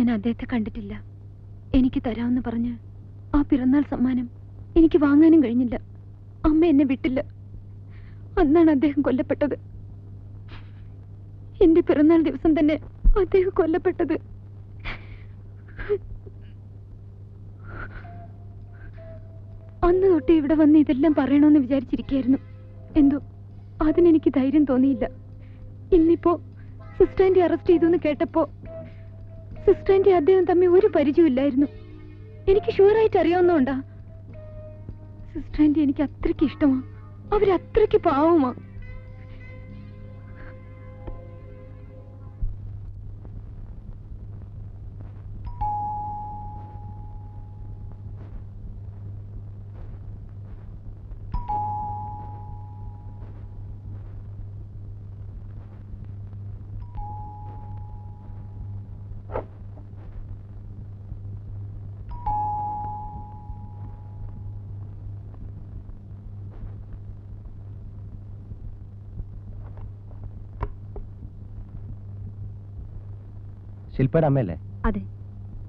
ഞാൻ അദ്ദേഹത്തെ കണ്ടിട്ടില്ല. എനിക്ക് തരാമെന്ന് പറഞ്ഞ് ആ പിറന്നാൾ സമ്മാനം എനിക്ക് വാങ്ങാനും കഴിഞ്ഞില്ല. അമ്മ എന്നെ വിട്ടില്ല. അന്നാണ് അദ്ദേഹം കൊല്ലപ്പെട്ടത്. എന്റെ പിറന്നാൾ ദിവസം തന്നെ അദ്ദേഹം കൊല്ലപ്പെട്ടത്. അന്ന് തൊട്ട് ഇവിടെ വന്ന് ഇതെല്ലാം പറയണമെന്ന് വിചാരിച്ചിരിക്കുകയായിരുന്നു. എന്തോ അതിനെനിക്ക് ധൈര്യം തോന്നിയില്ല. ഇന്നിപ്പോ സിസ്റ്ററിന്റെ അറസ്റ്റ് ചെയ്തു എന്ന് കേട്ടപ്പോ സിസ്റ്ററിന്റെ അദ്ദേഹം തമ്മിൽ ഒരു പരിചയമില്ലായിരുന്നു. എനിക്ക് ഷുവറായിട്ട് അറിയാവുന്നോണ്ടാ. സിസ്റ്ററിന്റെ എനിക്ക് അത്രയ്ക്ക് ഇഷ്ടമാ. അവരത്രയ്ക്ക് പാവമാ. ശില്പയുടെ അമ്മയല്ലേ? അതെ.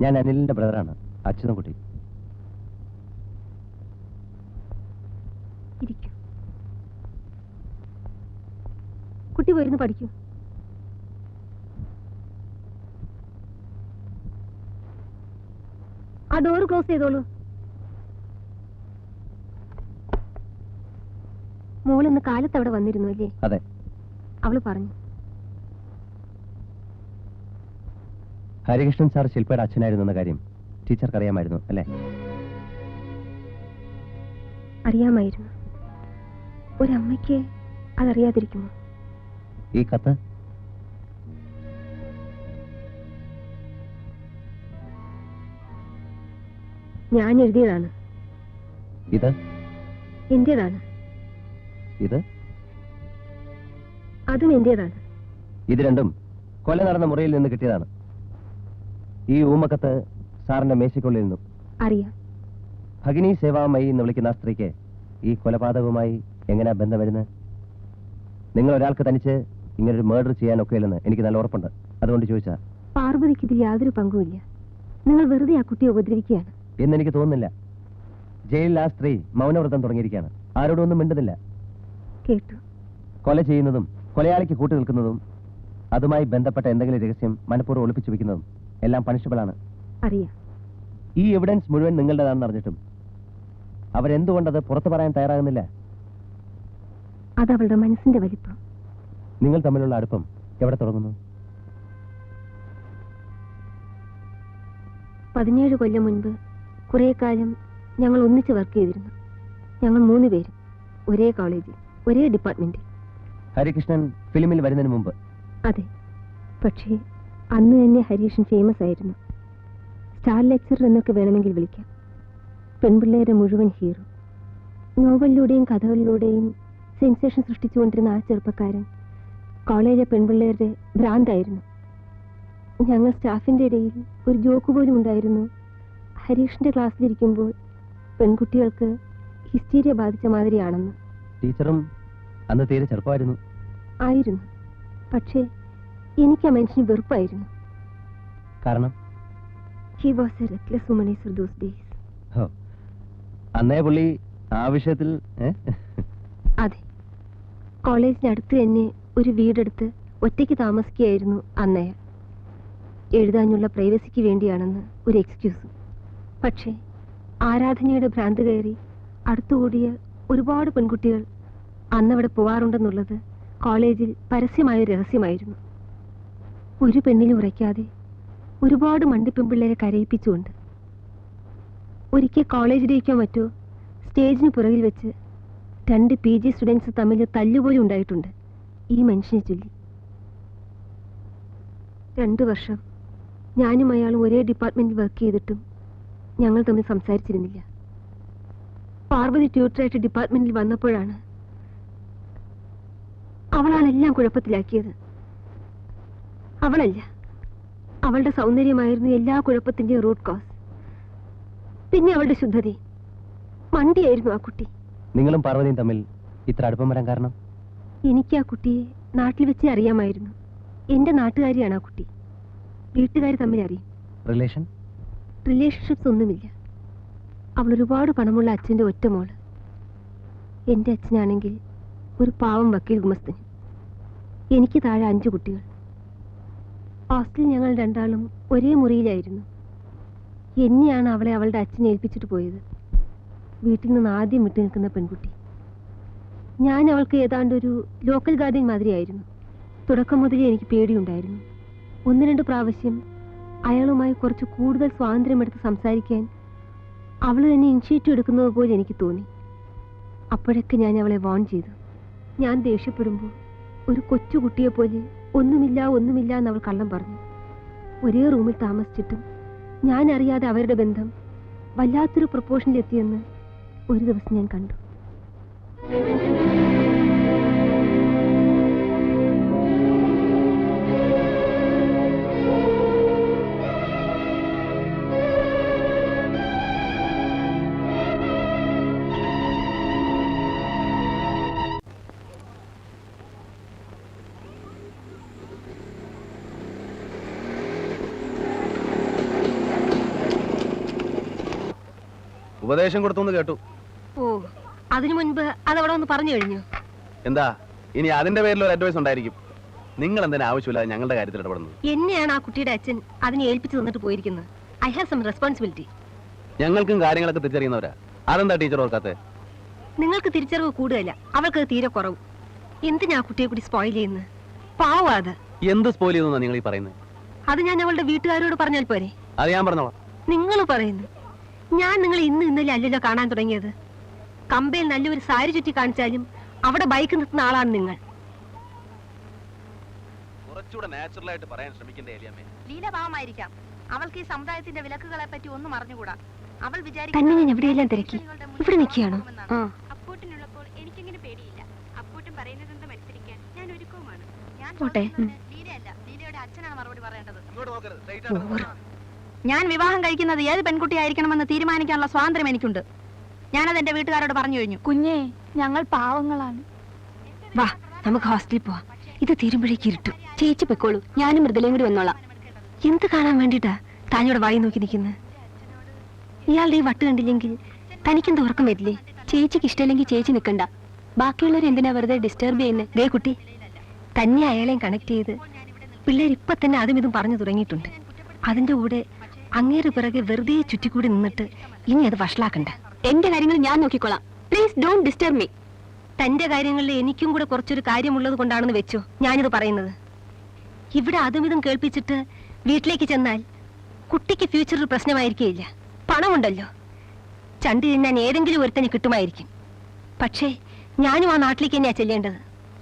ഞാൻ അനിലിന്റെ ബ്രദറാണ്, അച്യുതൻകുട്ടി. കുട്ടി വരുന്നു, പഠിക്കൂ. ആ ഡോറ് ക്ലോസ് ചെയ്തോളൂ. മോളിന്ന് കാലത്ത് അവിടെ വന്നിരുന്നു അല്ലേ? അതെ. അവള് പറഞ്ഞു. ഹരികൃഷ്ണൻ സാർ ശില്പയുടെ അച്ഛനായിരുന്നു എന്ന കാര്യം ടീച്ചർക്ക് അറിയാമായിരുന്നു അല്ലേ? അറിയാമായിരുന്നു. ഒരമ്മയ്ക്ക് അതറിയാതിരിക്കുമോ? ഈ കത്ത് ഞാൻ എഴുതിയതാണ്. ഇത് എന്റേതാണ്. ഇത് അതും എന്റേതാണ്. ഇത് രണ്ടും കൊല നടന്ന മുറിയിൽ നിന്ന് കിട്ടിയതാണ്. ഈ ഊമക്കത്ത് സാറിന്റെ മേശയ്ക്കുള്ളിൽ നിന്നും. അറിയാം. ഭഗിനി സേവാമയി എന്ന് വിളിക്കുന്ന ആ സ്ത്രീക്ക് ഈ കൊലപാതകവുമായി എങ്ങനെയാ ബന്ധം വരുന്നത്? നിങ്ങൾ ഒരാൾക്ക് തനിച്ച് ഇങ്ങനൊരു മർഡർ ചെയ്യാനൊക്കെയില്ലെന്ന് എനിക്ക് നല്ല ഉറപ്പുണ്ട്. അതുകൊണ്ട് ചോദിച്ചാ. പാർവതിക്ക് ഇതിൽ യാതൊരു പങ്കുമില്ല. നിങ്ങൾ വെറുതെ ആ കുട്ടിയെ ഉപദ്രവിക്കുകയാണ് എന്നെനിക്ക് തോന്നുന്നില്ല. ജയിലിൽ ആ സ്ത്രീ മൗനവ്രതം തുടങ്ങിയിരിക്കുകയാണ്. ആരോടും ഒന്നും മിണ്ടുന്നില്ല. കേട്ടു. കൊല ചെയ്യുന്നതും കൊലയാളിക്ക് കൂട്ടു നിൽക്കുന്നതും അതുമായി ബന്ധപ്പെട്ട എന്തെങ്കിലും രഹസ്യം മനഃപൂർവ്വം ഒളിപ്പിച്ചു വെക്കുന്നതും എല്ലാം പണിഷബിൾ ആണ്. അറിയാം. ഈ എവിഡൻസ് മുഴുവൻ നിങ്ങളുടേതാണെന്ന് അറിഞ്ഞിട്ടും അവരെന്തുകൊണ്ടത് പുറത്തു പറയാൻ തയ്യാറാകുന്നില്ല? അതവളുടെ മനസ്സിന്റെ വലിപ്പം. നിങ്ങൾ തമ്മിലുള്ള അടുപ്പം എവിടെ തുടങ്ങുന്നു? 17 കൊല്ലം മുൻപ് കുറെ കാലം ഞങ്ങൾ ഒന്നിച്ച് വർക്ക് ചെയ്തിരുന്നു. ഞങ്ങൾ 3 പേരും ഒരേ കോളേജിൽ, ഒരേ ഡിപ്പാർട്ട്മെന്റിൽ. ഹരികൃഷ്ണൻ ഫിലിമിൽ വരുന്നതിന് മുമ്പ്? അതെ. പക്ഷേ അന്ന് തന്നെ ഹരീഷൻ ഫേമസ് ആയിരുന്നു. സ്റ്റാർ ലെക്ചറർ എന്നൊക്കെ വേണമെങ്കിൽ വിളിക്കാം. പെൺപിള്ളേരെ മുഴുവൻ ഹീറോ. നോവലിലൂടെയും കഥകളിലൂടെയും സെൻസേഷൻ സൃഷ്ടിച്ചുകൊണ്ടിരുന്ന ആ ചെറുപ്പക്കാരൻ കോളേജിലെ പെൺപിള്ളേരുടെ ഭ്രാന്തായിരുന്നു. ഞങ്ങൾ സ്റ്റാഫിന്റെ ഇടയിൽ ഒരു ജോക്ക് പോലും ഉണ്ടായിരുന്നു. ഹരീഷിന്റെ ക്ലാസ്സിലിരിക്കുമ്പോൾ പെൺകുട്ടികൾക്ക് ഹിസ്റ്റീരിയ ബാധിച്ച മാതിരിയാണെന്ന്. ടീച്ചറും അന്ന് തീരെ ചെറുപ്പമായിരുന്നു. ആയിരുന്നു. പക്ഷേ എനിക്ക് ആ മനുഷ്യന് വെറുപ്പായിരുന്നു. കാരണം he was a reckless womaniser those days. അന്നേ പുള്ളി ആ വിഷയത്തിൽ. അതെ. കോളേജിനടുത്ത് തന്നെ ഒരു വീടെടുത്ത് ഒറ്റയ്ക്ക് താമസിക്കുകയായിരുന്നു അന്നയാൾ. എഴുതാനുള്ള പ്രൈവസിക്ക് വേണ്ടിയാണെന്ന് ഒരു എക്സ്ക്യൂസും. പക്ഷേ ആരാധനയുടെ ഭ്രാന്ത് കയറി അടുത്തുകൂടിയ ഒരുപാട് പെൺകുട്ടികൾ അന്നവിടെ പോവാറുണ്ടെന്നുള്ളത് കോളേജിൽ പരസ്യമായ രഹസ്യമായിരുന്നു. ഒരു പെണ്ണിലും ഉറയ്ക്കാതെ ഒരുപാട് മണ്ടിപ്പെൺപിള്ളേരെ കരയിപ്പിച്ചുകൊണ്ട്. ഒരിക്കൽ കോളേജിലേക്കോ മറ്റോ സ്റ്റേജിന് പുറകിൽ വെച്ച് 2 PG സ്റ്റുഡൻസ് തമ്മിൽ തല്ലുപോലും ഉണ്ടായിട്ടുണ്ട് ഈ മനുഷ്യനെ ചൊല്ലി. 2 വർഷം ഞാനും അയാളും ഒരേ ഡിപ്പാർട്ട്മെന്റിൽ വർക്ക് ചെയ്തിട്ടും ഞങ്ങൾ തമ്മിൽ സംസാരിച്ചിരുന്നില്ല. പാർവതി ട്യൂട്ടറായിട്ട് ഡിപ്പാർട്ട്മെന്റിൽ വന്നപ്പോഴാണ് അവളാണെല്ലാം കുഴപ്പത്തിലാക്കിയത്. അവളല്ല, അവളുടെ സൗന്ദര്യമായിരുന്നു എല്ലാ കുഴപ്പത്തിന്റെയും റൂട്ട് കോസ്. പിന്നെ അവളുടെ ശുദ്ധത. മണ്ടിയായിരുന്നു ആ കുട്ടി. നിങ്ങളും പാർവതിയും തമ്മിൽ ഇത്ര അടുപ്പം വരാൻ കാരണം? എനിക്ക് ആ കുട്ടിയെ നാട്ടിൽ വെച്ചേ അറിയാമായിരുന്നു. എന്റെ നാട്ടുകാരിയാണ് ആ കുട്ടി. വീട്ടുകാർ തമ്മിൽ അറിയും. റിലേഷൻഷിപ്സ് ഒന്നുമില്ല. അവൾ ഒരുപാട് പണമുള്ള അച്ഛൻ്റെ ഒറ്റ മോള്. എൻ്റെ അച്ഛനാണെങ്കിൽ ഒരു പാവം വക്കീൽ ഗുമസ്തൻ. എനിക്ക് താഴെ 5 കുട്ടികൾ. ഹോസ്റ്റലിൽ ഞങ്ങൾ രണ്ടാളും ഒരേ മുറിയിലായിരുന്നു. എന്നെയാണ് അവളെ അവളുടെ അച്ഛനെ ഏൽപ്പിച്ചിട്ട് പോയത്. വീട്ടിൽ നിന്ന് ആദ്യം വിട്ടു നിൽക്കുന്ന പെൺകുട്ടി. ഞാൻ അവൾക്ക് ഏതാണ്ട് ഒരു ലോക്കൽ ഗാർഡിയൻ മാതിരിയായിരുന്നു. തുടക്കം മുതലേ എനിക്ക് പേടിയുണ്ടായിരുന്നു. 1-2 പ്രാവശ്യം അയാളുമായി കുറച്ച് കൂടുതൽ സ്വാതന്ത്ര്യമെടുത്ത് സംസാരിക്കാൻ അവൾ തന്നെ ഇനിഷ്യേറ്റീവ് എടുക്കുന്നത് പോലെ എനിക്ക് തോന്നി. അപ്പോഴൊക്കെ ഞാൻ അവളെ വാൺ ചെയ്തു. ഞാൻ ദേഷ്യപ്പെടുമ്പോൾ ഒരു കൊച്ചുകുട്ടിയെ പോലെ ഒന്നുമില്ല എന്ന് അവൾ കള്ളം പറഞ്ഞു. ഒരേ റൂമിൽ താമസിച്ചിട്ടും ഞാൻ അറിയാതെ അവരുടെ ബന്ധം വല്ലാത്തൊരു പ്രൊപ്പോഷനിലെത്തിയെന്ന് ഒരു ദിവസം ഞാൻ കണ്ടു. ഉപദേശം കൊടുത്തു കേട്ടു. ഓ, അതിനു മുൻപ് അതവിടെ ഒന്ന് പറഞ്ഞു കഴിഞ്ഞു. എന്താ ഇനി അതിന്റെ പേരിൽ ഒരു അഡ്വൈസ് ഉണ്ടായിരിക്കും. നിങ്ങൾ എന്തിനാ ആവശ്യമില്ലാതെ ഞങ്ങളുടെ കാര്യത്തിൽ ഇടപെടുന്നത്? എന്നെയാണ് ആ കുട്ടിയുടെ അച്ഛൻ അതിനെ ഏൽപ്പിച്ചു തന്നിട്ട് പോയിരിക്കുന്നത്. I have some responsibility. ഞങ്ങൾക്കും കാര്യങ്ങളൊക്കെ തിരിച്ചറിയുന്നവരാ. അതെന്താ ടീച്ചർ ഓർക്കാത്തെ? നിങ്ങൾക്ക് തിരിച്ചറിവ് കൂടുതലല്ല, അവൾക്ക് തീരെ കുറവ്. എന്തിനാ കുട്ടിയെ കൂടി സ്പോയിൽ ചെയ്യുന്നത്? പാവാ അത്. എന്ത് സ്പോയിൽ ചെയ്യുന്ന നിങ്ങൾ ഈ പറയുന്നത്? അത് ഞാൻ അവളുടെ വീട്ടുകാരോട് പറഞ്ഞാൽ പോരെ? അത് ഞാൻ പറഞ്ഞോളാം. നിങ്ങൾ പറയുന്നു. ഞാൻ നിങ്ങൾ ഇന്നലെ അല്ലല്ലോ കാണാൻ തുടങ്ങിയത്. കമ്പയിൽ നല്ലൊരു സാരി ചുറ്റി കാണിച്ചാലും അവിടെ ബൈക്ക് നിർത്തുന്ന ആളാണ് നിങ്ങൾ. കുറച്ചുകൂടെ നാച്ചുറൽ ആയിട്ട് പറയാൻ ശ്രമിക്കണ്ടേ എലിയമ്മേ? ലീല പാവമായിരിക്കാം. അവൾക്ക് ഈ സമുദായത്തിന്റെ വിലക്കുകളെ പറ്റി ഒന്നും അറിഞ്ഞുകൂടാ. അവൾ തന്നെ ഞാൻ എവിടെയെല്ലാം തിരക്കി. ഇവിടെ നിൽക്കുകയാണോ? അപ്പൂട്ടിനുള്ളപ്പോൾ എനിക്കിങ്ങനെ പേടിയില്ല. അപ്പൂട്ടൻ പറയുന്നതെന്തും അനുസരിക്കാൻ ഞാൻ ഒരുക്കവുമാണ്. ഞാൻ പോട്ടെ. ലീലയല്ല, ലീലയുടെ അച്ഛനാണ് മറുപടി പറയേണ്ടത്. ഇങ്ങോട്ട് നോക്കരുത്. സ്ട്രെയിറ്റ് ആയിട്ട് നോക്കണം. ഞാൻ വിവാഹം കഴിക്കുന്നത് ഏത് പെൺകുട്ടി ആയിരിക്കണമെന്ന് തീരുമാനിക്കാനുള്ള സ്വാതന്ത്ര്യം എനിക്കുണ്ട്. ഞാനത് എന്റെ വീട്ടുകാരോട് പറഞ്ഞു കഴിഞ്ഞു. കുഞ്ഞേ, ഞങ്ങൾ പാവങ്ങളാണ്. വാ, നമുക്ക് ഹോസ്റ്റലിൽ പോവാം. ഇത് തീരുമ്പോഴേക്ക് ഇരുട്ടു. ചേച്ചി പൊയ്ക്കോളൂ, ഞാനും മൃദുലയും കൂടി വന്നോളാം. എന്ത് കാണാൻ വേണ്ടിട്ടാ താനിവിടെ വായി നോക്കി നിൽക്കുന്നത്? ഇയാളുടെ ഈ വട്ട് കണ്ടില്ലെങ്കിൽ തനിക്കെന്ത് ഉറക്കം വരില്ലേ? ചേച്ചിക്ക് ഇഷ്ടമില്ലെങ്കിൽ ചേച്ചി നിൽക്കണ്ട. ബാക്കിയുള്ളവർ എന്തിനാ വെറുതെ ഡിസ്റ്റർബ് ചെയ്യുന്നത്? ദേ കുട്ടി, തന്നെ അയാളെയും കണക്ട് ചെയ്ത് പിള്ളേർ ഇപ്പൊ തന്നെ അതും ഇതും പറഞ്ഞു തുടങ്ങിയിട്ടുണ്ട്. അതിന്റെ കൂടെ അങ്ങേറ് പിറകെ വെറുതെ ചുറ്റിക്കൂടി നിന്നിട്ട് ഇനി അത് വഷളാക്കണ്ട. എന്റെ കാര്യങ്ങൾ ഞാൻ നോക്കിക്കോളാം. Please don't disturb me. തന്റെ കാര്യങ്ങളിൽ എനിക്കും കൂടെ കുറച്ചൊരു കാര്യമുള്ളത് കൊണ്ടാണെന്ന് വെച്ചോ ഞാനിത് പറയുന്നത്. ഇവിടെ അതും ഇതും കേൾപ്പിച്ചിട്ട് വീട്ടിലേക്ക് ചെന്നാൽ കുട്ടിക്ക് ഫ്യൂച്ചറിൽ പ്രശ്നമായിരിക്കില്ല. പണമുണ്ടല്ലോ, ചണ്ടി തിന്നാൻ ഏതെങ്കിലും ഒരുത്തനെ കിട്ടുമായിരിക്കും. പക്ഷേ ഞാനും ആ നാട്ടിലേക്ക് തന്നെയാ ചെല്ലേണ്ടത്.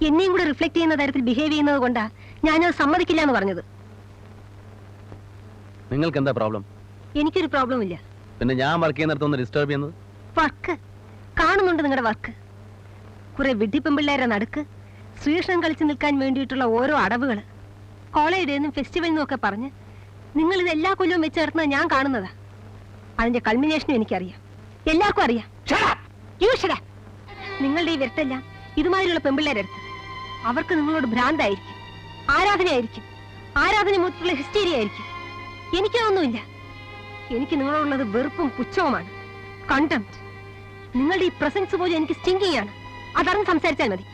എന്നെയും കൂടെ റിഫ്ലക്ട് ചെയ്യുന്ന തരത്തിൽ ബിഹേവ് ചെയ്യുന്നത് കൊണ്ടാ ഞാനത് സമ്മതിക്കില്ല എന്ന് പറഞ്ഞത്. നിങ്ങൾക്ക് എന്താ പ്രോബ്ലം? എനിക്കൊരു പ്രോബ്ലം ഇല്ല. പിന്നെ ഞാൻ വർക്ക് ചെയ്യുന്നിടത്തൊന്ന് ഡിസ്റ്റർബ് ചെയ്യുന്നത്? വർക്ക് കാണുന്നുണ്ട്, നിങ്ങളുടെ വർക്ക്. കുറെ വിഡ്ഢിപ്പെമ്പിള്ളേരെ നടുക്ക് ശ്രീകൃഷ്ണൻ കളിച്ചു നിൽക്കാൻ വേണ്ടിയിട്ടുള്ള ഓരോ അടവുകൾ, കോളേജിൽ നിന്നും ഫെസ്റ്റിവൽ എന്നൊക്കെ പറഞ്ഞ് നിങ്ങൾ ഇത് എല്ലാ കൊല്ലവും വെച്ച് നടത്തുന്നത് ഞാൻ കാണുന്നതാ. അതിന്റെ കൾമിനേഷനും എനിക്കറിയാം, എല്ലാവർക്കും അറിയാം. നിങ്ങളുടെ ഈ വിരട്ടെല്ലാം ഇതുമാതിരിയുള്ള പെമ്പിള്ളേരെടുത്ത് അവർക്ക് നിങ്ങളോട് ഭ്രാന്തായിരിക്കും, ആരാധനയായിരിക്കും, ആരാധന മൂത്തുള്ള ഹിസ്റ്റീരിയ ആയിരിക്കും. എനിക്കൊന്നുമില്ല. എനിക്ക് നിങ്ങളോടുള്ളത് വെറുപ്പും പുച്ഛവുമാണ്, കണ്ടംപ്റ്റ്. നിങ്ങളുടെ ഈ പ്രസൻസ് പോലും എനിക്ക് സ്റ്റിങ്കിങ് ആണ്. അതറിഞ്ഞ് സംസാരിച്ചാൽ മതി.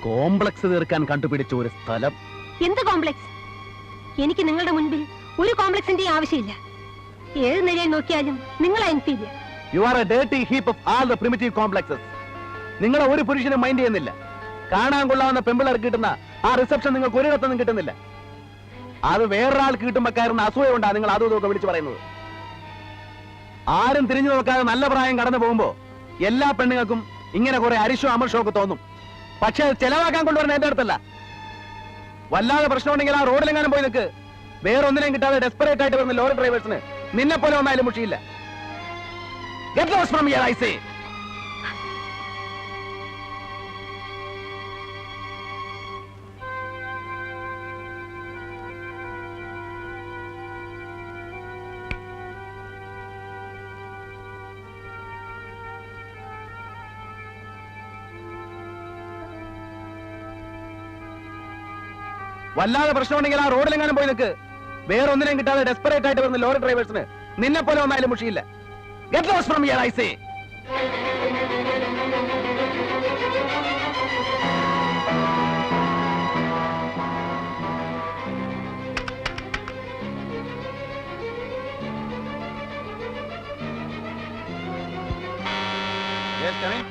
കോംപ്ലക്സ് തീർക്കാൻ കണ്ടുപിടിച്ച ഒരു സ്ഥലം. എന്ത് കോംപ്ലക്സ്? എനിക്ക് നിങ്ങളുടെ മുൻപിൽ ഒരു കോംപ്ലക്സിന്റെ ആവശ്യമില്ല. ഏത് നിലയിൽ നോക്കിയാലും നിങ്ങളാ inferior. You are a dirty heap of all the primitive complexes. നിങ്ങളെ ഒരു പുരുഷനും മൈൻഡ് ചെയ്യുന്നില്ല. കാണാൻ കൊള്ളാവുന്ന പെമ്പിളർക്ക് കിട്ടുന്ന ആ റിസപ്ഷൻ നിങ്ങൾക്ക് ഒരിടത്തൊന്നും കിട്ടുന്നില്ല. അത് വേറൊരാൾക്ക് കിട്ടുമ്പോ കയറുന്ന അസൂയ കൊണ്ടാണ് നിങ്ങൾ അതും ഇതൊക്കെ വിളിച്ചു പറയുന്നത്. ആരും തിരിഞ്ഞു നോക്കാതെ നല്ല പ്രായം കടന്നു പോകുമ്പോ എല്ലാ പെണ്ണുങ്ങൾക്കും ഇങ്ങനെ കുറെ അരിശോ അമർഷോ ഒക്കെ തോന്നും. പക്ഷെ അത് ചെലവാക്കാൻ കൊണ്ടുവരുന്ന എന്റെ അടുത്തല്ല. വല്ലാതെ പ്രശ്നമുണ്ടെങ്കിൽ ആ റോഡിലെങ്ങാനും പോയി നിൽക്ക്. വേറൊന്നിനെയും കിട്ടാതെ ഡെസ്പറേറ്റ് ആയിട്ട് വരുന്ന ലോറി ഡ്രൈവേഴ്സിന് നിന്നെ പോലെ ഒന്നായാലും മുഷിയില്ല. Get lost from here, I say. വല്ലാതെ പ്രശ്നമുണ്ടെങ്കിൽ ആ റോഡിലെങ്ങാനും പോയി നിൽക്ക്. വേറെ ഒന്നിനും കിട്ടാതെ ഡെസ്പറേറ്റ് ആയിട്ട് വരുന്ന ലോറി ഡ്രൈവേഴ്സിന് നിന്നെ പോലെ ഒന്നായാലും മുഷിയില്ല. Get lost from here I say. Yes, come in.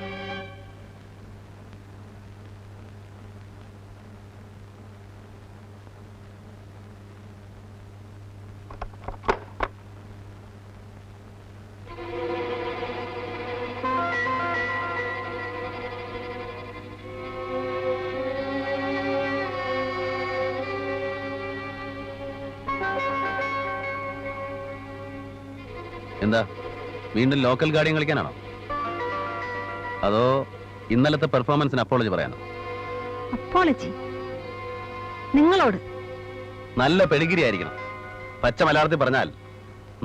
എന്താ വീണ്ടും ലോക്കൽ ഗാർഡിയൻ കളിക്കാനാണോ, അതോ ഇന്നലത്തെ പെർഫോമൻസിന് അപ്പോളജി പറയാനോ? അപ്പോളജി നിങ്ങളോട്? നല്ല പെഡിഗ്രി ആയിരിക്കണം. പച്ച മലയാളത്തിൽ പറഞ്ഞാൽ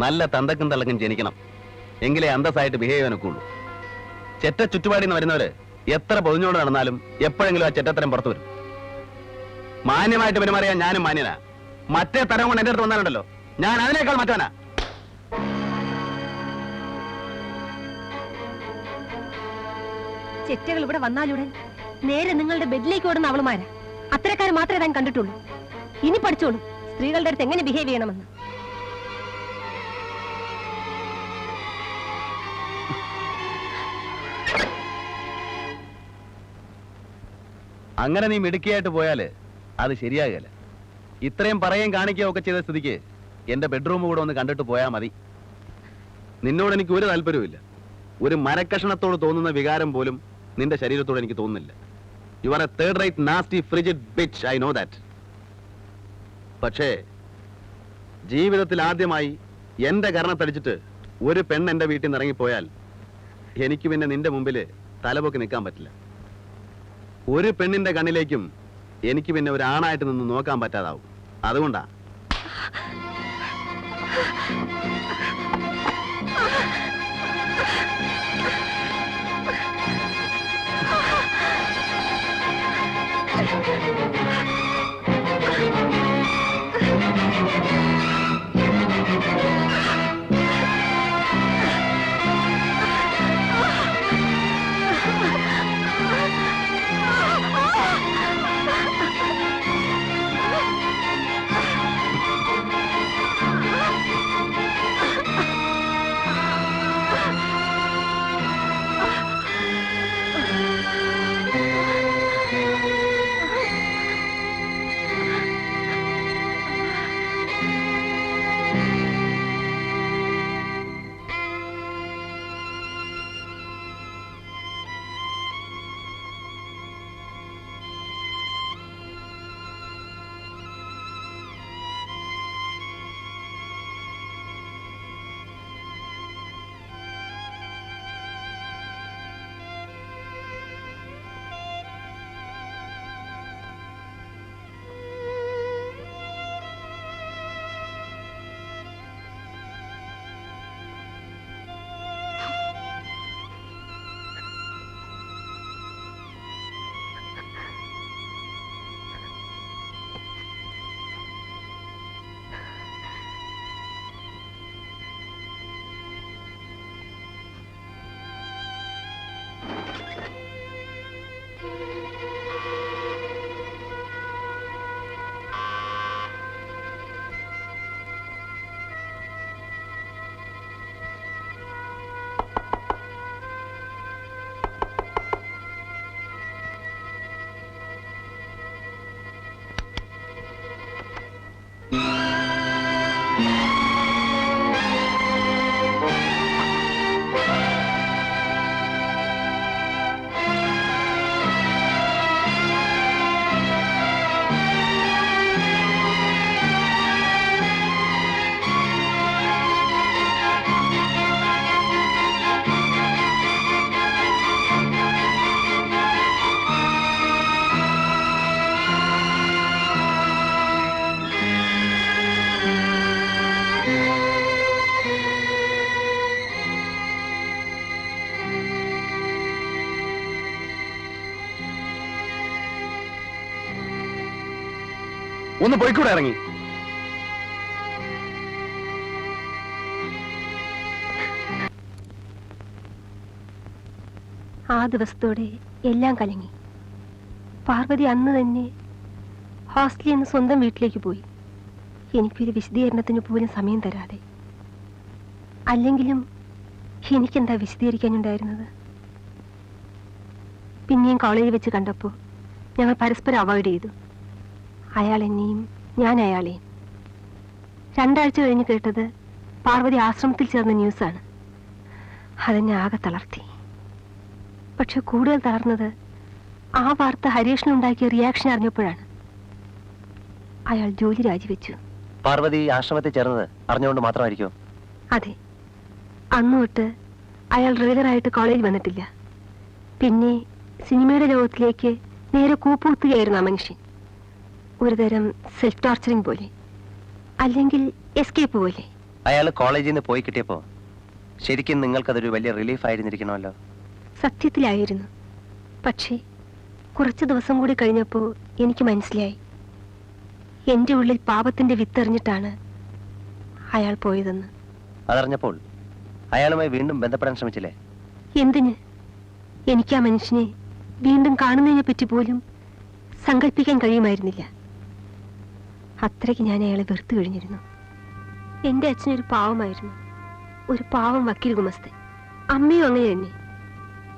നല്ല തന്തക്കും തള്ളക്കും ജനിക്കണം, എങ്കിലേ അന്തസ്സായിട്ട് ബിഹേവ് ചെയ്യാനൊക്കെ ഉള്ളൂ. ചെറ്റ ചുറ്റുപാടിൽ നിന്ന് വരുന്നവര് എത്ര പൊതിഞ്ഞോട് നടന്നാലും എപ്പോഴെങ്കിലും ആ ചെറ്റത്തരം പുറത്തു വരും. മാന്യമായിട്ട് പെരുമാറിയാൻ ഞാനും മാന്യനാ. മറ്റേ തരം കൊണ്ട് എന്റെ അടുത്ത് വന്നാലുണ്ടല്ലോ, ഞാൻ അതിനേക്കാൾ മറ്റവനാ. ചെറ്റകൾ ഇവിടെ വന്നാലുടൻ നേരെ നിങ്ങളുടെ ബെഡിലേക്ക് ഓടുന്ന അവളുമാരാ. അത്തരക്കാരെ മാത്രമേ താൻ കണ്ടിട്ടുള്ളൂ. ഇനി പഠിച്ചോളൂ സ്ത്രീകളുടെ അടുത്ത് എങ്ങനെ ബിഹേവ് ചെയ്യണമെന്ന്. അങ്ങനെ നീ മിടുക്കിയായിട്ട് പോയാല് അത് ശരിയാകില്ല. ഇത്രയും പറയുകയും കാണിക്കുകയും ഒക്കെ ചെയ്ത സ്ഥിതിക്ക് എന്റെ ബെഡ്റൂം കൂടെ ഒന്ന് കണ്ടിട്ട് പോയാൽ മതി. നിന്നോട് എനിക്ക് ഒരു താല്പര്യവുമില്ല. ഒരു മരക്കഷണത്തോട് തോന്നുന്ന വികാരം പോലും നിന്റെ ശരീരത്തോട് എനിക്ക് തോന്നുന്നില്ല. You are A third rate nasty frigid bitch, I know that. പക്ഷേ ജീവിതത്തിൽ ആദ്യമായി എന്റെ കരണത്തടിച്ചിട്ട് ഒരു പെണ്ണ് എന്റെ വീട്ടിൽ നിന്ന് ഇറങ്ങിപ്പോയാൽ എനിക്ക് പിന്നെ നിന്റെ മുമ്പിൽ തലപൊക്കി നിൽക്കാൻ പറ്റില്ല. ഒരു പെണ്ണിന്റെ കണ്ണിലേക്കും എനിക്ക് പിന്നെ ഒരു ആണായിട്ട് നിന്ന് നോക്കാൻ പറ്റാതാവും. അതുകൊണ്ടാ ഒന്ന് പോയിക്കൂടെ ഇറങ്ങി? ആ ദിവസത്തോടെ എല്ലാം കലങ്ങി. പാർവതി അന്ന് തന്നെ ഹോസ്റ്റലിൽ നിന്ന് സ്വന്തം വീട്ടിലേക്ക് പോയി, എനിക്കൊരു വിശദീകരണത്തിന് പോലും സമയം തരാതെ. അല്ലെങ്കിലും എനിക്കെന്താ വിശദീകരിക്കാനുണ്ടായിരുന്നത്? പിന്നെയും കോളേജിൽ വെച്ച് കണ്ടപ്പോൾ ഞങ്ങൾ പരസ്പരം അവോയ്ഡ് ചെയ്തു. അയാൾ എന്നെയും ഞാൻ അയാളെയും. 2 ആഴ്ച കഴിഞ്ഞ് കേട്ടത് പാർവതി ആശ്രമത്തിൽ ചേർന്ന ന്യൂസാണ്. അതെന്നെ ആകെ തളർത്തി. പക്ഷെ കൂടുതൽ തളർന്നത് ആ വാർത്ത ഹരീഷിനുണ്ടാക്കിയ റിയാക്ഷൻ അറിഞ്ഞപ്പോഴാണ്. അയാൾ ജോലി രാജിവെച്ചു. പാർവതി ആശ്രമത്തിൽ ചേർന്നത് അറിഞ്ഞുകൊണ്ട് മാത്രമായിരിക്കും? അതെ. അന്നു തൊട്ട് അയാൾ റെഗുലറായിട്ട് കോളേജിൽ വന്നിട്ടില്ല. പിന്നെ സിനിമയുടെ ലോകത്തിലേക്ക് നേരെ കൂപ്പുകുത്തുകയായിരുന്നു ആ മനുഷ്യൻ. ഒരുതരം സെൽഫ് ടോർച്ചറിങ് പോലെ, അല്ലെങ്കിൽ എസ്കേപ്പ് പോലെ. അയാൾ കോളേജിൽ നിന്ന് പോയി കിട്ടിയപ്പോ ശരിക്കും നിങ്ങൾക്കതൊരു വലിയ റിലീഫ് ആയിരുന്നിരിക്കണമല്ലോ. സത്യത്തിലായിരുന്നു. പക്ഷേ കുറച്ച് ദിവസം കൂടി കഴിഞ്ഞപ്പോൾ എനിക്ക് മനസ്സിലായി, എൻ്റെ ഉള്ളിൽ പാപത്തിന്റെ വിത്തെറിഞ്ഞിട്ടാണ് അയാൾ പോയതെന്ന്. അതറിഞ്ഞപ്പോൾ അയാളുമായി വീണ്ടും ബന്ധപ്പെടാൻ ശ്രമിച്ചില്ലേ? എന്തിന്? എനിക്ക് ആ മനുഷ്യനെ വീണ്ടും കാണുന്നതിനെ പറ്റി പോലും സങ്കല്പിക്കാൻ കഴിയുമായിരുന്നില്ല. അത്രയ്ക്ക് ഞാൻ അയാളെ വെറുത്തു കഴിഞ്ഞിരുന്നു. എൻ്റെ അച്ഛനൊരു പാവമായിരുന്നു, ഒരു പാവം വക്കീൽ ഗുമസ്തൻ. അമ്മയും അങ്ങനെ തന്നെ.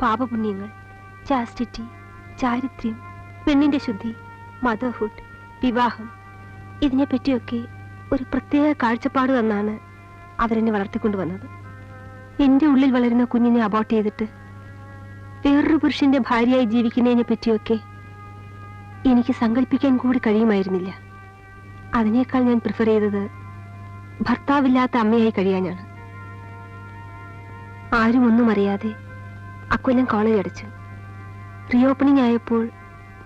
പാപപുണ്യങ്ങൾ, ചാസ്റ്റിറ്റി, ചാരിത്ര്യം, പെണ്ണിന്റെ ശുദ്ധി, മദർഹുഡ്, വിവാഹം, ഇതിനെപ്പറ്റിയൊക്കെ ഒരു പ്രത്യേക കാഴ്ചപ്പാട് തന്നാണ് അവരെന്നെ വളർത്തിക്കൊണ്ടുവന്നത്. എൻ്റെ ഉള്ളിൽ വളരുന്ന കുഞ്ഞിനെ അബോർട്ട് ചെയ്തിട്ട് വേറൊരു പുരുഷന്റെ ഭാര്യയായി ജീവിക്കുന്നതിനെ പറ്റിയൊക്കെ എനിക്ക് സങ്കല്പിക്കാൻ കൂടി കഴിയുമായിരുന്നില്ല. അതിനേക്കാൾ ഞാൻ പ്രിഫർ ചെയ്തത് ഭർത്താവില്ലാത്ത അമ്മയായി കഴിയാനാണ്. ആരും ഒന്നും അറിയാതെ അക്കൊല്ലം കോളേജ് അടച്ചു. റീ ഓപ്പണിംഗ് ആയപ്പോൾ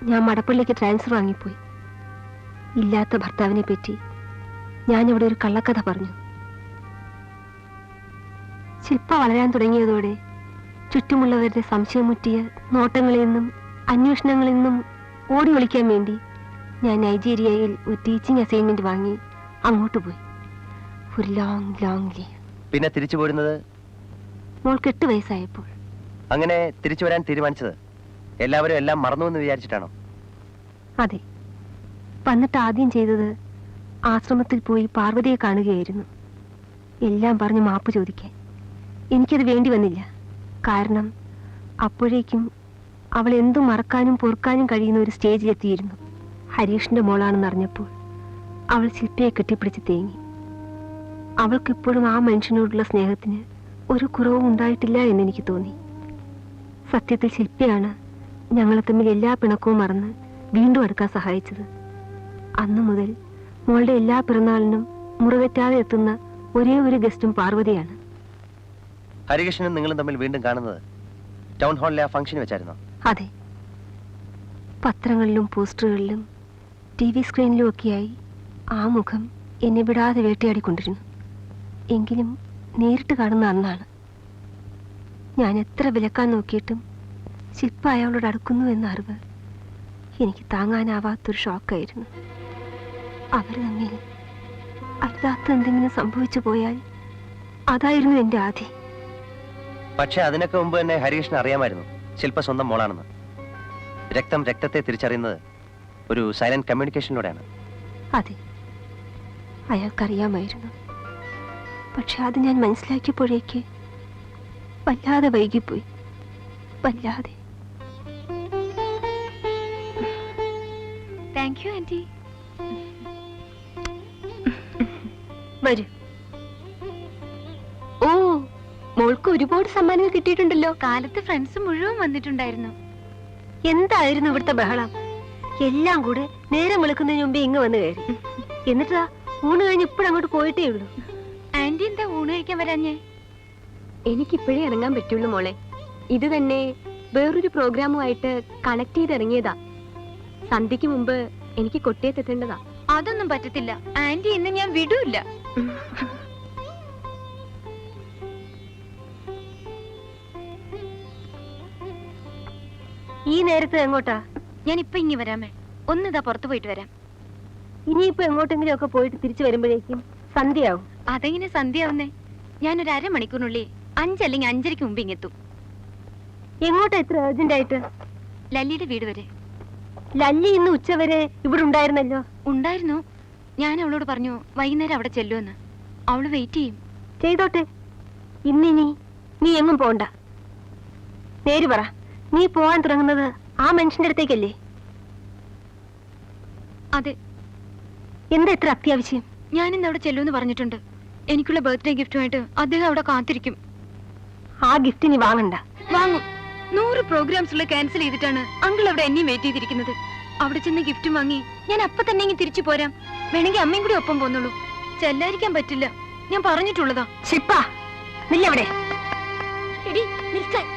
ഞാൻ മടപ്പള്ളിക്ക് ട്രാൻസ്ഫർ വാങ്ങിപ്പോയി. ഇല്ലാത്ത ഭർത്താവിനെ പറ്റി ഞാനിവിടെ ഒരു കള്ളക്കഥ പറഞ്ഞു. ശില്പ വളരാൻ തുടങ്ങിയതോടെ ചുറ്റുമുള്ളവരുടെ സംശയമുറ്റിയ നോട്ടങ്ങളിൽ നിന്നും അന്വേഷണങ്ങളിൽ നിന്നും ഓടി ഒളിക്കാൻ വേണ്ടി ഞാൻ നൈജീരിയയിൽ ഒരു ടീച്ചിങ് അസൈൻമെന്റ് വാങ്ങി അങ്ങോട്ട് പോയി. ഒരു ലോങ് ലീവ്. പിന്നെ തിരിച്ചു പോരുന്നത് മോൾക്ക് 8 വയസ്സായപ്പോൾ. അങ്ങനെ തിരിച്ചു വരാൻ തീരുമാനിച്ചത് എല്ലാവരും എല്ലാം മറന്നു എന്ന് വിചാരിച്ചിട്ടാണോ? അതെ. വന്നിട്ട് ആദ്യം ചെയ്തത് ആശ്രമത്തിൽ പോയി പാർവതിയെ കാണുകയായിരുന്നു. എല്ലാം പറഞ്ഞ് മാപ്പ് ചോദിക്കാൻ. എനിക്കത് വേണ്ടി വന്നില്ല. കാരണം അപ്പോഴേക്കും അവൾ എന്തും മറക്കാനും പൊറുക്കാനും കഴിയുന്ന ഒരു സ്റ്റേജിലെത്തിയിരുന്നു. ഹരീഷിന്റെ മോളാണെന്നറിഞ്ഞപ്പോൾ അവൾ ശില്പയെ കെട്ടിപ്പിടിച്ച് തേങ്ങി. അവൾക്കിപ്പോഴും ആ മനുഷ്യനോടുള്ള സ്നേഹത്തിന് ഒരു കുറവും ഉണ്ടായിട്ടില്ല എന്നെനിക്ക് തോന്നി. സത്യത്തിൽ ശില്പയാണ് ഞങ്ങളെ തമ്മിൽ എല്ലാ പിണക്കവും മറന്ന് വീണ്ടും അടുക്കാൻ സഹായിച്ചത്. അന്നു മുതൽ മോളുടെ എല്ലാ പിറന്നാളിനും മുറിവെറ്റാതെ എത്തുന്ന ഒരേ ഒരു ഗസ്റ്റും പാർവതിയാണ്. ഹരികൃഷ്ണനും നിങ്ങളും തമ്മിൽ വീണ്ടും കാണുന്നത് ടൗൺ ഹാളിലെ ആ ഫംഗ്ഷന് വെച്ചായിരുന്നോ? അതെ. പത്രങ്ങളിലും പോസ്റ്ററുകളിലും TV സ്ക്രീനിലും ഒക്കെയായി ആ മുഖം എന്നെ വിടാതെ വേട്ടയാടിക്കൊണ്ടിരുന്നു. എങ്കിലും നേരിട്ട് കാണുന്ന അന്നാണ്. ഞാൻ എത്ര വിലക്കാൻ നോക്കിയിട്ടും ശില്പ അയാളോട് അടുക്കുന്നു എന്ന അറിവ് എനിക്ക് താങ്ങാനാവാത്തൊരു ഷോക്കായിരുന്നു. അവർ തമ്മിൽ അരുതാത്ത എന്തെങ്കിലും സംഭവിച്ചു പോയാൽ അതായിരുന്നു എൻ്റെ ആദി. പക്ഷെ അതിനൊക്കെ മുമ്പ് തന്നെ ഹരികൃഷ്ണൻ അറിയാമായിരുന്നു ശില്പ സ്വന്തം മോളാണെന്ന്. രക്തം രക്തത്തെ തിരിച്ചറിയുന്നത് ഒരു സൈലന്റ് കമ്മ്യൂണിക്കേഷനിലൂടെയാണ്. അതെ, അയാൾക്കറിയാമായിരുന്നു. പക്ഷെ അത് ഞാൻ മനസ്സിലാക്കിയപ്പോഴേക്ക് വല്ലാതെ വൈകിപ്പോയി. വല്ലാതെ. Thank you aunty. വരൂ. ഓ, മോൾക്ക് ഒരുപാട് സമ്മാനങ്ങൾ കിട്ടിയിട്ടുണ്ടല്ലോ. കാലത്ത് ഫ്രണ്ട്സ് മുഴുവൻ വന്നിട്ടുണ്ടായിരുന്നു. എന്തായിരുന്നു ഇവിടുത്തെ ബഹളം? എല്ലാം കൂടെ നേരം വെളുക്കുന്നതിന് മുമ്പേ ഇങ്ങ് വന്ന് കയറി. എന്നിട്ടാ ഊണ് കഴിഞ്ഞ് ഇപ്പോഴങ്ങോട്ട് പോയിട്ടേ ഉള്ളൂ. ആന്റി എന്താ ഊണ് കഴിക്കാൻ വരാഞ്ഞേ? എനിക്കിപ്പോഴേ ഇറങ്ങാൻ പറ്റുള്ളൂ മോളെ. ഇത് തന്നെ വേറൊരു പ്രോഗ്രാമുമായിട്ട് കണക്ട് ചെയ്ത് ഇറങ്ങിയതാ. സന്ധ്യക്ക് മുമ്പ് എനിക്ക് കൊട്ടിയത്തെത്തേണ്ടതാ. അതൊന്നും പറ്റത്തില്ല ആന്റി, ഇന്ന് ഞാൻ വിടൂല്ല. ഈ നേരത്ത് എങ്ങോട്ടാ? ഞാൻ ഇപ്പൊ ഇങ്ങി വരാമേ. ഒന്നിതാ പുറത്തു പോയിട്ട് വരാം. ഇനിയിപ്പോ എങ്ങോട്ടെങ്കിലും ഒക്കെ പോയിട്ട് തിരിച്ചു വരുമ്പോഴേക്കും സന്ധ്യയാവും. അതെങ്ങനെ സന്ധ്യയാവുന്നേ? ഞാനൊരു 1/2 മണിക്കൂറിനുള്ളിൽ 5 അല്ലെങ്കിൽ 5:30 മുമ്പ് ഇങ്ങെത്തും. എങ്ങോട്ടാ ഇത്ര അർജന്റ് ആയിട്ട്? ലല്ലിയുടെ വീട് വരെ. ലല്ലി ഇന്ന് ഉച്ചവരെ ഇവിടെ ഉണ്ടായിരുന്നല്ലോ. ഉണ്ടായിരുന്നു. ഞാൻ അവളോട് പറഞ്ഞു വൈകുന്നേരം അവിടെ ചെല്ലുമെന്ന്. അവള് വെയിറ്റ് ചെയ്യും. ചെയ്തോട്ടെ. ഇന്നിനി നീ എങ്ങും പോണ്ട. നേര് പറ, നീ പോവാൻ തുടങ്ങുന്നത് ആ മനുഷ്യന്റെ അടുത്തേക്കല്ലേ? അതെ. എന്താ ഇത്ര അത്യാവശ്യം? ഞാനിന്ന് അവിടെ ചെല്ലുമെന്ന് പറഞ്ഞിട്ടുണ്ട്. എനിക്കുള്ള ബർത്ത്ഡേ ഗിഫ്റ്റുമായിട്ട് അദ്ദേഹം അവിടെ കാത്തിരിക്കും. ആ ഗിഫ്റ്റ് നീ വാങ്ങണ്ട. വാങ്ങും. 100 പ്രോഗ്രാംസുള്ള ക്യാൻസൽ ചെയ്തിട്ടാണ് അങ്കിൾ അവിടെ എന്നെയും വെയിറ്റ് ചെയ്തിരിക്കുന്നത്. അവിടെ ചെന്ന് ഗിഫ്റ്റും വാങ്ങി ഞാൻ അപ്പൊ തന്നെ ഇങ്ങ് തിരിച്ചു പോരാം. വേണമെങ്കിൽ അമ്മയും കൂടി ഒപ്പം പോന്നുള്ളൂ. ചെല്ലാതിരിക്കാൻ പറ്റില്ല. ഞാൻ പറഞ്ഞിട്ടുള്ളതാ. ശിപ്പ, നില്ലവിടെ. എടി നിൽക്കാൻ.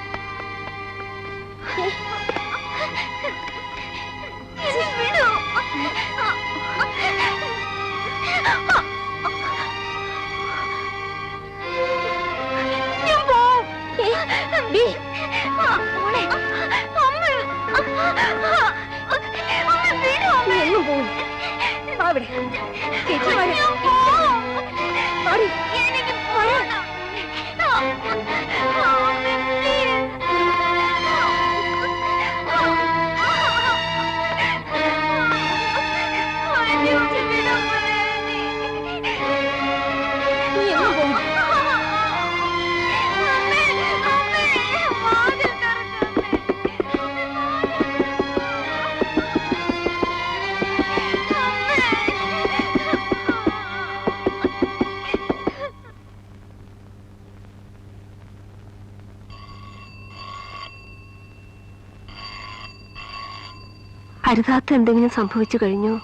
അരുതാത്ത എന്തെങ്കിലും സംഭവിച്ചു കഴിഞ്ഞോ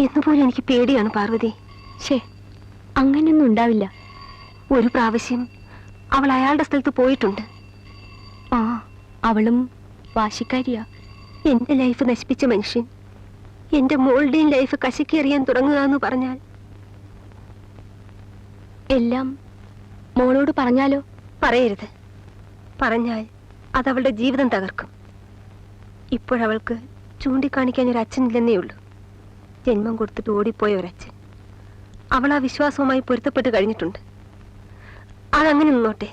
എന്നുപോലും എനിക്ക് പേടിയാണ് പാർവതി. ശേ, അങ്ങനെയൊന്നും ഉണ്ടാവില്ല. ഒരു പ്രാവശ്യം അവൾ അയാളുടെ സ്ഥലത്ത് പോയിട്ടുണ്ട്. ആ, അവളും വാശിക്കാരിയാ. എന്റെ ലൈഫ് നശിപ്പിച്ച മനുഷ്യൻ എന്റെ മോളുടെയും ലൈഫ് കശക്കിയെറിയാൻ തുടങ്ങുക എന്ന് പറഞ്ഞാൽ എല്ലാം മോളോട് പറഞ്ഞാലോ? പറയരുത്. പറഞ്ഞാൽ അതവളുടെ ജീവിതം തകർക്കും. ഇപ്പോഴവൾക്ക് ചൂണ്ടിക്കാണിക്കാൻ ഒരു അച്ഛനില്ലെന്നേ ഉള്ളൂ. ജന്മം കൊടുത്തിട്ട് ഓടിപ്പോയ ഒരച്ഛൻ. അവൾ ആ വിശ്വാസവുമായി പൊരുത്തപ്പെട്ട് കഴിഞ്ഞിട്ടുണ്ട്. അതങ്ങനെ നിന്നോട്ടെ.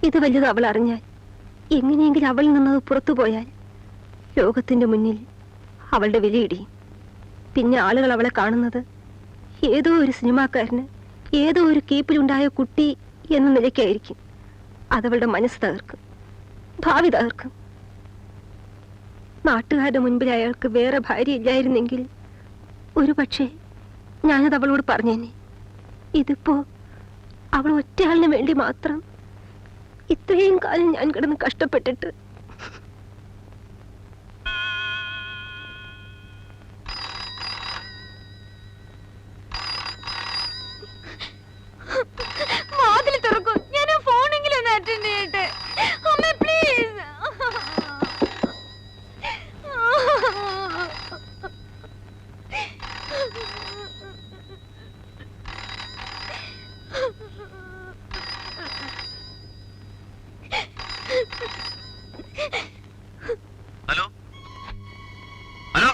ഇത് വലുത് അവൾ അറിഞ്ഞാൽ, എങ്ങനെയെങ്കിലും അവളിൽ നിന്നത് പുറത്തു പോയാൽ ലോകത്തിന്റെ മുന്നിൽ അവളുടെ വിലയിടിയും. പിന്നെ ആളുകൾ അവളെ കാണുന്നത് ഏതോ ഒരു സിനിമാക്കാരന് ഏതോ ഒരു കേപ്പിലുണ്ടായ കുട്ടി എന്ന നിലയ്ക്കായിരിക്കും. അതവളുടെ മനസ്സ് തകർക്കും, ഭാവി തകർക്കും. നാട്ടുകാരുടെ മുൻപിൽ അയാൾക്ക് വേറെ ഭാര്യ ഇല്ലായിരുന്നെങ്കിൽ ഒരു പക്ഷേ ഞാനത് അവളോട് പറഞ്ഞേനെ. ഇതിപ്പോ അവൾ ഒറ്റയാളിന് വേണ്ടി മാത്രം ഇത്രയും കാലം ഞാൻ കിടന്ന് കഷ്ടപ്പെട്ടിട്ട്. വാതിൽ തുറക്കൂ. ഞാൻ ഫോണെങ്കിലും ഒന്ന് അറ്റൻഡ് ചെയ്യട്ടെ. അമ്മ പ്ലീസ്. Hello hello